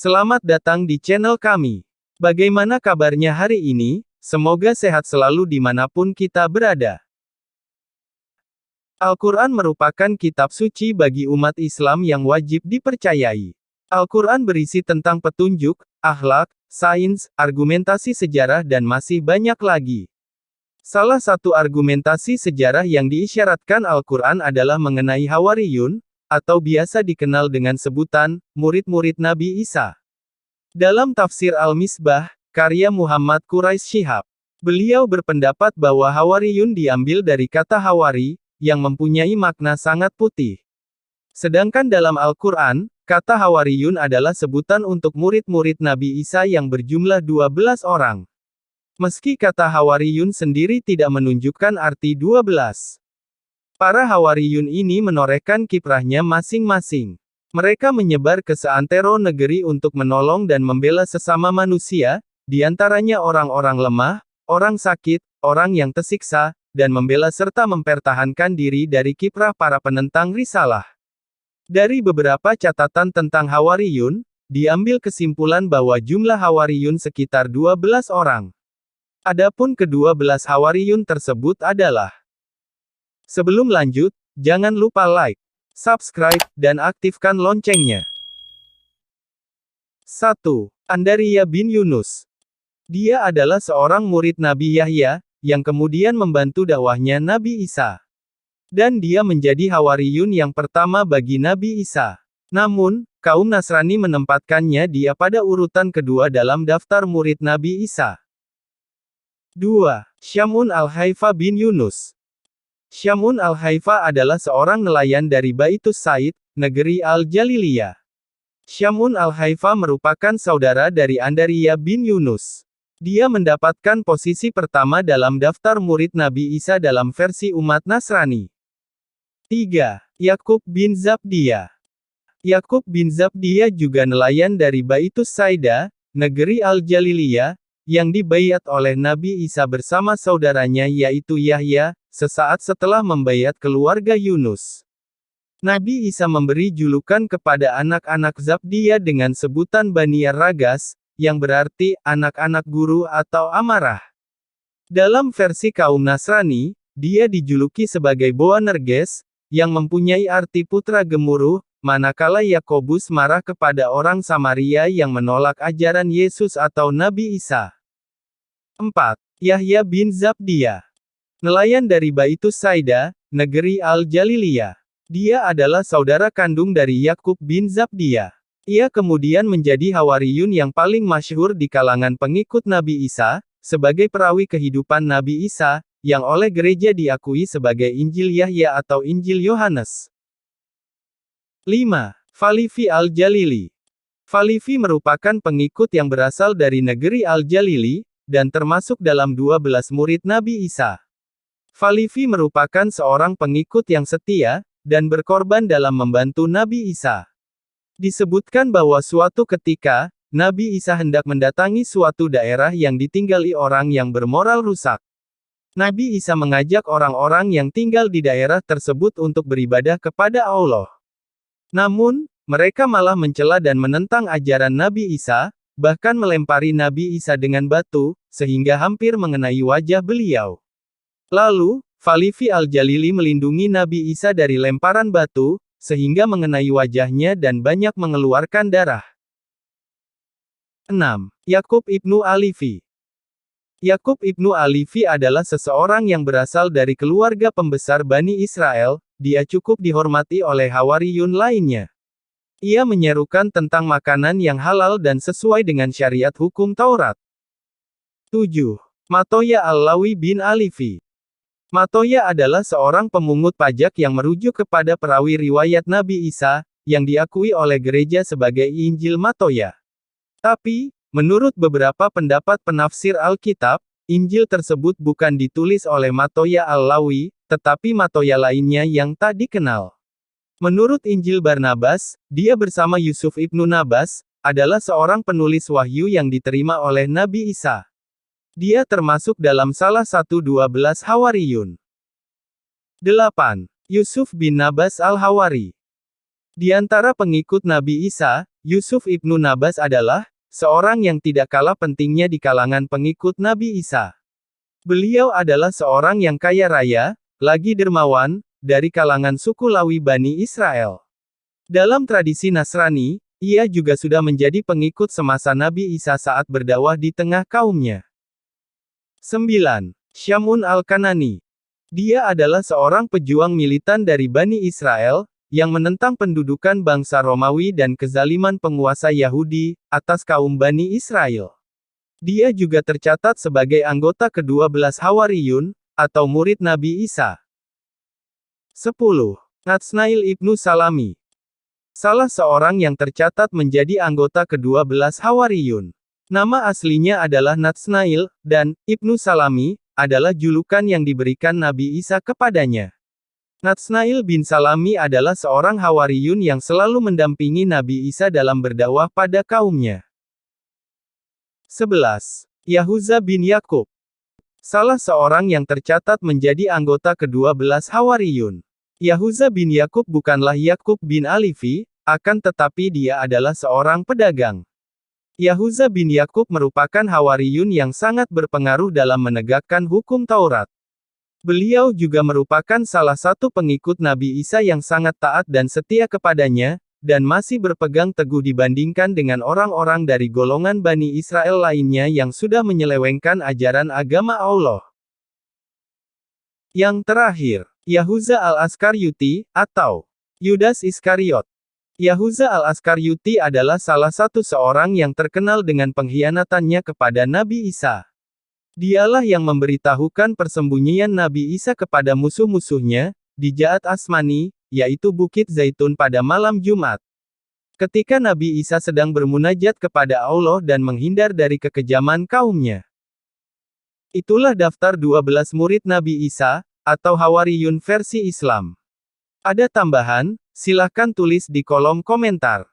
Selamat datang di channel kami. Bagaimana kabarnya hari ini? Semoga sehat selalu dimanapun kita berada. Al-Quran merupakan kitab suci bagi umat Islam yang wajib dipercayai. Al-Quran berisi tentang petunjuk, akhlak, sains, argumentasi sejarah dan masih banyak lagi. Salah satu argumentasi sejarah yang diisyaratkan Al-Quran adalah mengenai Hawariyun, atau biasa dikenal dengan sebutan, murid-murid Nabi Isa. Dalam tafsir Al-Misbah, karya Muhammad Quraish Shihab, beliau berpendapat bahwa Hawariyun diambil dari kata Hawari, yang mempunyai makna sangat putih. Sedangkan dalam Al-Quran, kata Hawariyun adalah sebutan untuk murid-murid Nabi Isa yang berjumlah 12 orang. Meski kata Hawariyun sendiri tidak menunjukkan arti 12. Para Hawariyun ini menorehkan kiprahnya masing-masing. Mereka menyebar ke seantero negeri untuk menolong dan membela sesama manusia, diantaranya orang-orang lemah, orang sakit, orang yang tersiksa, dan membela serta mempertahankan diri dari kiprah para penentang risalah. Dari beberapa catatan tentang Hawariyun, diambil kesimpulan bahwa jumlah Hawariyun sekitar 12 orang. Adapun ke-12 Hawariyun tersebut adalah. Sebelum lanjut, jangan lupa like, subscribe, dan aktifkan loncengnya. 1. Andaria bin Yunus. Dia adalah seorang murid Nabi Yahya, yang kemudian membantu dakwahnya Nabi Isa. Dan dia menjadi Hawariyun yang pertama bagi Nabi Isa. Namun, kaum Nasrani menempatkannya dia pada urutan kedua dalam daftar murid Nabi Isa. 2. Syamun al-Haifa bin Yunus. Syamun al-Haifa adalah seorang nelayan dari Baitus Said, negeri Al-Jaliliyah. Syamun al-Haifa merupakan saudara dari Andaria bin Yunus. Dia mendapatkan posisi pertama dalam daftar murid Nabi Isa dalam versi umat Nasrani. 3. Yakub bin Zabdiyah. Yakub bin Zabdiyah juga nelayan dari Baitus Saida, negeri Al-Jaliliyah, yang dibaiat oleh Nabi Isa bersama saudaranya yaitu Yahya, sesaat setelah membaiat keluarga Yunus. Nabi Isa memberi julukan kepada anak-anak Zabdiyah dengan sebutan Bani Ar-Ragas, yang berarti, anak-anak guru atau amarah. Dalam versi kaum Nasrani, dia dijuluki sebagai Boanerges, yang mempunyai arti putra gemuruh, manakala Yakobus marah kepada orang Samaria yang menolak ajaran Yesus atau Nabi Isa. 4. Yahya bin Zabdiyah. Nelayan dari Baitus Saida, negeri Al-Jaliliyah. Dia adalah saudara kandung dari Yakub bin Zabdiyah. Ia kemudian menjadi Hawariyun yang paling masyhur di kalangan pengikut Nabi Isa, sebagai perawi kehidupan Nabi Isa, yang oleh gereja diakui sebagai Injil Yahya atau Injil Yohanes. 5. Falifi al-Jalili. Falifi merupakan pengikut yang berasal dari negeri Al-Jalili, dan termasuk dalam 12 murid Nabi Isa. Falifi merupakan seorang pengikut yang setia, dan berkorban dalam membantu Nabi Isa. Disebutkan bahwa suatu ketika, Nabi Isa hendak mendatangi suatu daerah yang ditinggali orang yang bermoral rusak. Nabi Isa mengajak orang-orang yang tinggal di daerah tersebut untuk beribadah kepada Allah. Namun, mereka malah mencela dan menentang ajaran Nabi Isa, bahkan melempari Nabi Isa dengan batu, sehingga hampir mengenai wajah beliau. Lalu, Falifi al-Jalili melindungi Nabi Isa dari lemparan batu, sehingga mengenai wajahnya dan banyak mengeluarkan darah. 6. Yakub ibnu Alifi. Yakub ibnu Alifi adalah seseorang yang berasal dari keluarga pembesar Bani Israel, dia cukup dihormati oleh Hawariyun lainnya. Ia menyerukan tentang makanan yang halal dan sesuai dengan syariat hukum Taurat. 7. Matoya al-Lawi bin Alifi. Matoya adalah seorang pemungut pajak yang merujuk kepada perawi riwayat Nabi Isa, yang diakui oleh gereja sebagai Injil Matoya. Tapi, menurut beberapa pendapat penafsir Alkitab, Injil tersebut bukan ditulis oleh Matoya al-Lawi, tetapi Matoya lainnya yang tak dikenal. Menurut Injil Barnabas, dia bersama Yusuf ibnu Nabas, adalah seorang penulis wahyu yang diterima oleh Nabi Isa. Dia termasuk dalam salah satu 12 Hawariyun. 8. Yusuf bin Nabas al-Hawari. Di antara pengikut Nabi Isa, Yusuf ibnu Nabas adalah seorang yang tidak kalah pentingnya di kalangan pengikut Nabi Isa. Beliau adalah seorang yang kaya raya, lagi dermawan, dari kalangan suku Lawi Bani Israel. Dalam tradisi Nasrani, ia juga sudah menjadi pengikut semasa Nabi Isa saat berdakwah di tengah kaumnya. 9. Syamun al-Kanani. Dia adalah seorang pejuang militan dari Bani Israel, yang menentang pendudukan bangsa Romawi dan kezaliman penguasa Yahudi, atas kaum Bani Israel. Dia juga tercatat sebagai anggota ke-12 Hawariyun, atau murid Nabi Isa. 10. Natsnail ibnu Salami. Salah seorang yang tercatat menjadi anggota ke-12 Hawariyun. Nama aslinya adalah Natsnail, dan Ibnu Salami adalah julukan yang diberikan Nabi Isa kepadanya. Natsnail bin Salami adalah seorang Hawariyun yang selalu mendampingi Nabi Isa dalam berdakwah pada kaumnya. 11. Yahuza bin Yakub. Salah seorang yang tercatat menjadi anggota ke-12 Hawariyun. Yahuza bin Yakub bukanlah Yakub bin Alifi, akan tetapi dia adalah seorang pedagang. Yahuza bin Yakub merupakan Hawariyun yang sangat berpengaruh dalam menegakkan hukum Taurat. Beliau juga merupakan salah satu pengikut Nabi Isa yang sangat taat dan setia kepadanya, dan masih berpegang teguh dibandingkan dengan orang-orang dari golongan Bani Israel lainnya yang sudah menyelewengkan ajaran agama Allah. Yang terakhir, Yahuza al-Askaryuti, atau Yudas Iskariot. Yahuza al-Askaryuti adalah salah satu seorang yang terkenal dengan pengkhianatannya kepada Nabi Isa. Dialah yang memberitahukan persembunyian Nabi Isa kepada musuh-musuhnya, di Ja'at Asmani, yaitu Bukit Zaitun pada malam Jumat. Ketika Nabi Isa sedang bermunajat kepada Allah dan menghindar dari kekejaman kaumnya. Itulah daftar 12 murid Nabi Isa, atau Hawariyun versi Islam. Ada tambahan? Silahkan tulis di kolom komentar.